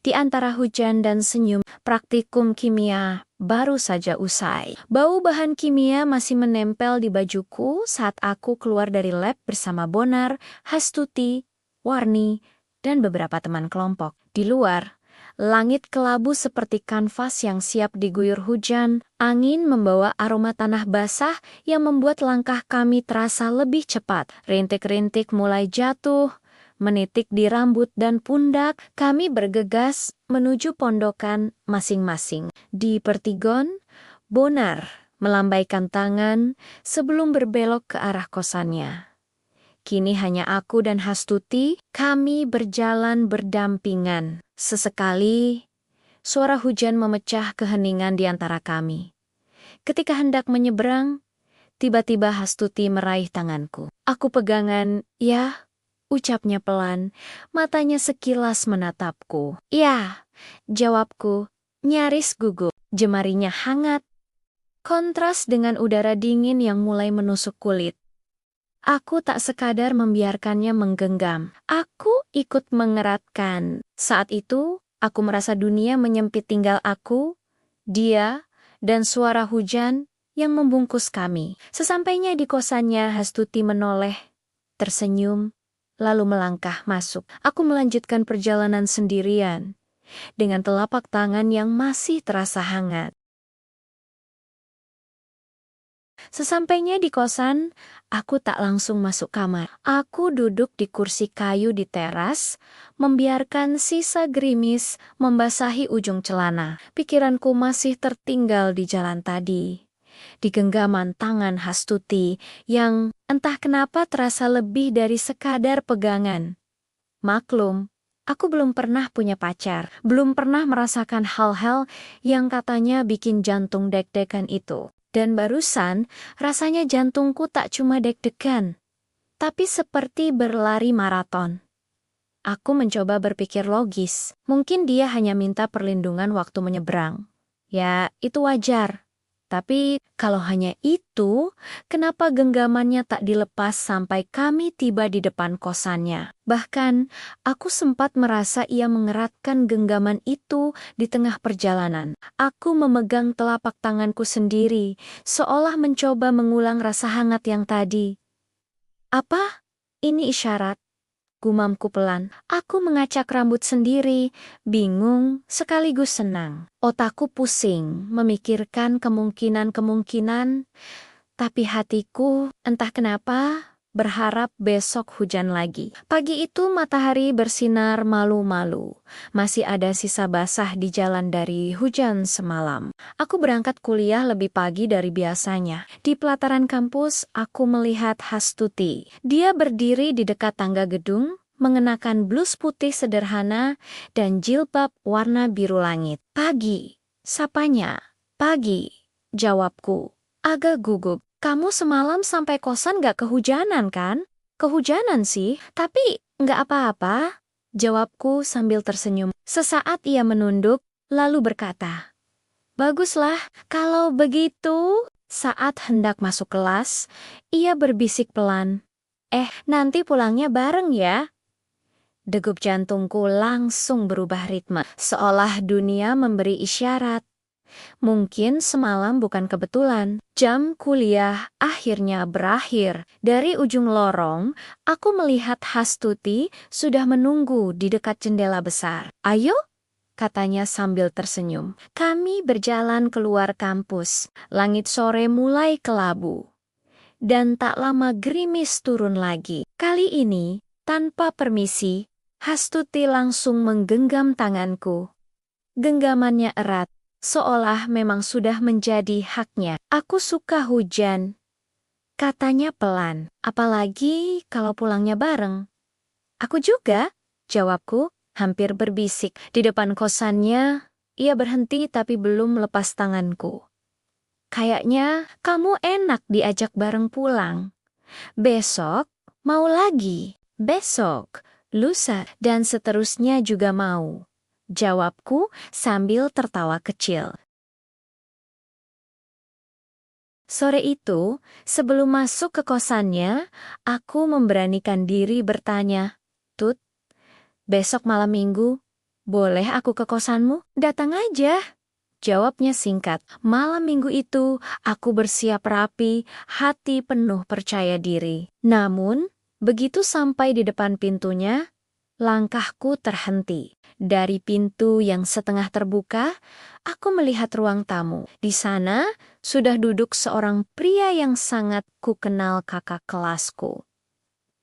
Di antara hujan dan senyum, praktikum kimia baru saja usai. Bau bahan kimia masih menempel di bajuku saat aku keluar dari lab bersama Bonar, Hastuti, Warni, dan beberapa teman kelompok. Di luar, langit kelabu seperti kanvas yang siap diguyur hujan. Angin membawa aroma tanah basah yang membuat langkah kami terasa lebih cepat. Rintik-rintik mulai jatuh, menitik di rambut dan pundak. Kami bergegas menuju pondokan masing-masing. Di pertigon, Bonar melambaikan tangan sebelum berbelok ke arah kosannya. Kini hanya aku dan Hastuti, kami berjalan berdampingan. Sesekali, suara hujan memecah keheningan di antara kami. Ketika hendak menyeberang, tiba-tiba Hastuti meraih tanganku. Aku pegangan, ya, ucapnya pelan, matanya sekilas menatapku. Ya, jawabku, nyaris gugup. Jemarinya hangat, kontras dengan udara dingin yang mulai menusuk kulit. Aku tak sekadar membiarkannya menggenggam. Aku ikut mengeratkan. Saat itu, aku merasa dunia menyempit tinggal aku, dia, dan suara hujan yang membungkus kami. Sesampainya di kosannya, Hastuti menoleh, tersenyum, lalu melangkah masuk. Aku melanjutkan perjalanan sendirian, dengan telapak tangan yang masih terasa hangat. Sesampainya di kosan, aku tak langsung masuk kamar. Aku duduk di kursi kayu di teras, membiarkan sisa gerimis membasahi ujung celana. Pikiranku masih tertinggal di jalan tadi, di genggaman tangan Hastuti yang entah kenapa terasa lebih dari sekadar pegangan. Maklum, aku belum pernah punya pacar, belum pernah merasakan hal-hal yang katanya bikin jantung deg-degan itu. Dan barusan, rasanya jantungku tak cuma deg-degan, tapi seperti berlari maraton. Aku mencoba berpikir logis. Mungkin dia hanya minta perlindungan waktu menyeberang. Ya, itu wajar. Tapi kalau hanya itu, kenapa genggamannya tak dilepas sampai kami tiba di depan kosannya? Bahkan, aku sempat merasa ia mengeratkan genggaman itu di tengah perjalanan. Aku memegang telapak tanganku sendiri, seolah mencoba mengulang rasa hangat yang tadi. Apa? Ini isyarat. Gumamku pelan. Aku mengacak rambut sendiri, bingung sekaligus senang. Otakku pusing, memikirkan kemungkinan-kemungkinan, tapi hatiku, entah kenapa, berharap besok hujan lagi. Pagi itu matahari bersinar malu-malu. Masih ada sisa basah di jalan dari hujan semalam. Aku berangkat kuliah lebih pagi dari biasanya. Di pelataran kampus, aku melihat Hastuti. Dia berdiri di dekat tangga gedung, mengenakan blus putih sederhana dan jilbab warna biru langit. Pagi, sapanya. Pagi, jawabku. Agak gugup. Kamu semalam sampai kosan gak kehujanan kan? Kehujanan sih, tapi gak apa-apa, jawabku sambil tersenyum. Sesaat ia menunduk, lalu berkata, baguslah, kalau begitu. Saat hendak masuk kelas, ia berbisik pelan, nanti pulangnya bareng ya. Degup jantungku langsung berubah ritme, seolah dunia memberi isyarat. Mungkin semalam bukan kebetulan. Jam kuliah akhirnya berakhir. Dari ujung lorong, aku melihat Hastuti sudah menunggu di dekat jendela besar. Ayo, katanya sambil tersenyum. Kami berjalan keluar kampus. Langit sore mulai kelabu. Dan tak lama gerimis turun lagi. Kali ini, tanpa permisi, Hastuti langsung menggenggam tanganku. Genggamannya erat, seolah memang sudah menjadi haknya. Aku suka hujan, katanya pelan, apalagi kalau pulangnya bareng. Aku juga, jawabku, hampir berbisik. Di depan kosannya, ia berhenti tapi belum lepas tanganku. Kayaknya kamu enak diajak bareng pulang. Besok, mau lagi. Besok, lusa, dan seterusnya juga mau. Jawabku sambil tertawa kecil. Sore itu, sebelum masuk ke kosannya, aku memberanikan diri bertanya, Tut, besok malam minggu, Boleh aku ke kosanmu? Datang aja. Jawabnya singkat. Malam minggu itu, aku bersiap rapi, hati penuh percaya diri. Namun, begitu sampai di depan pintunya, langkahku terhenti. Dari pintu yang setengah terbuka, aku melihat ruang tamu. Di sana, sudah duduk seorang pria yang sangat kukenal kakak kelasku.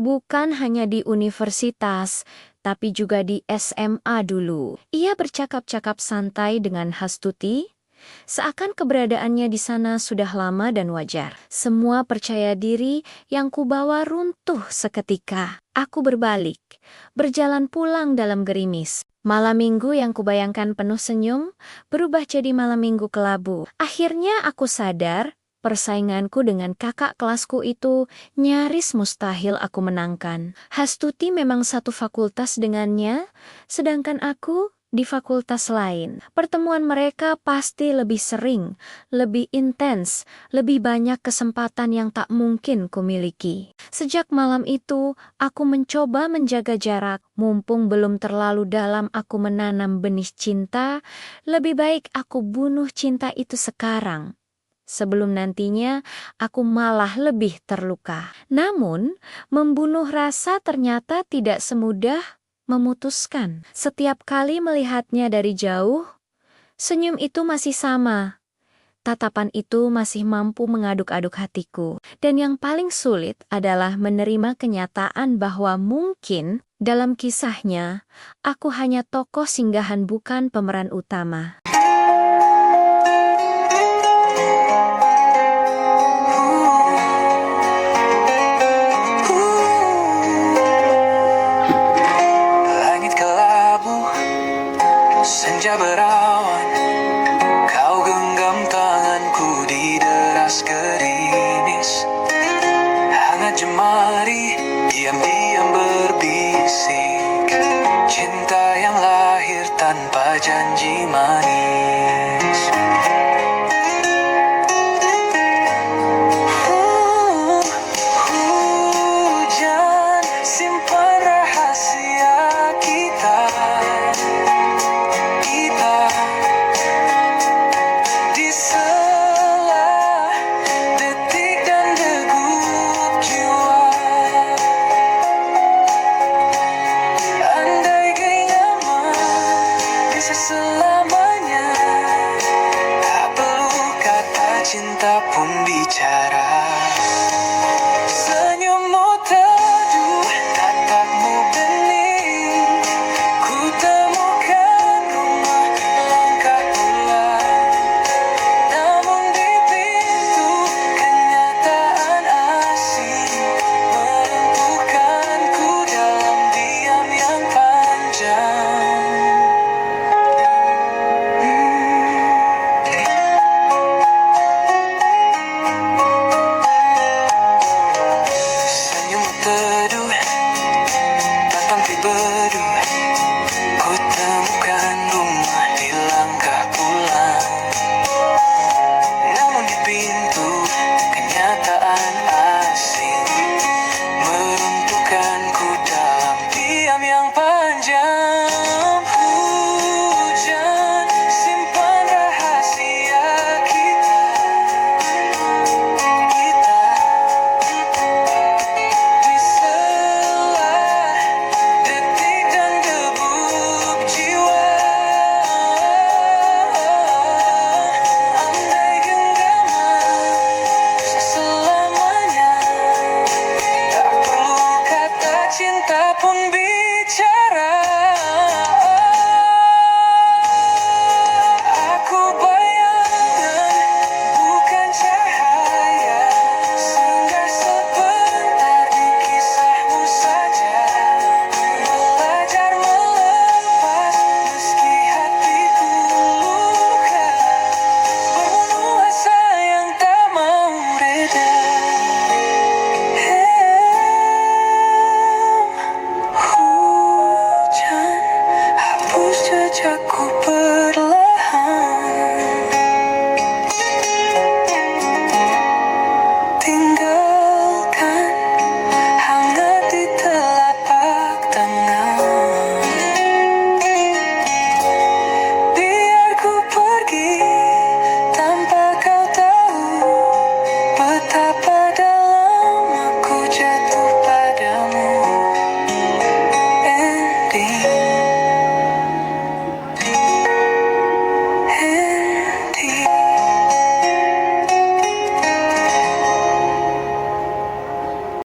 Bukan hanya di universitas, tapi juga di SMA dulu. Ia bercakap-cakap santai dengan Hastuti, seakan keberadaannya di sana sudah lama dan wajar. Semua percaya diri yang kubawa runtuh seketika. Aku berbalik, berjalan pulang dalam gerimis. Malam minggu yang kubayangkan penuh senyum, berubah jadi malam minggu kelabu. Akhirnya aku sadar, persainganku dengan kakak kelasku itu nyaris mustahil aku menangkan. Hastuti memang satu fakultas dengannya, sedangkan aku di fakultas lain. Pertemuan mereka pasti lebih sering, lebih intens, lebih banyak kesempatan yang tak mungkin kumiliki. Sejak malam itu, aku mencoba menjaga jarak. Mumpung belum terlalu dalam aku menanam benih cinta, lebih baik aku bunuh cinta itu sekarang, sebelum nantinya aku malah lebih terluka. Namun, membunuh rasa ternyata tidak semudah memutuskan. Setiap kali melihatnya dari jauh, senyum itu masih sama. Tatapan itu masih mampu mengaduk-aduk hatiku. Dan yang paling sulit adalah menerima kenyataan bahwa mungkin dalam kisahnya, aku hanya tokoh singgahan bukan pemeran utama. Langit kelabu, senja berawan, kau genggam tanganku di deras gerimis. Hangat jemari, diam-diam berbisik, cinta yang lahir tanpa janji manis. Hujan, simpan rahasia kita di sela detik dan degup jiwa. Andai genggaman bisa selamanya, tak perlu kata cinta pun bicara. Senyummu teduh, tatapmu bening, ku temukan rumah langkah pulang. Namun di pintu kenyataan asing melumpuhkanku dalam diam yang panjang. Senyum teduh, datang tiba-tiba, ku temukan rumah di langkah pulang. Namun di pintu kenyataan asing meruntuhkanku dalam diam yang panjang. Hujan, simpan rahasia kita di sela detik dan degup jiwa. Andai genggaman bisa selamanya, tak perlu kata cinta pun bicara. Aku bayangan, bukan cahaya, singgah sebentar di kisahmu saja. Belajar melepas meski hatiku luka, berbunuh asa yang tak mau reda. Hujan, hapus jejakku berlalu.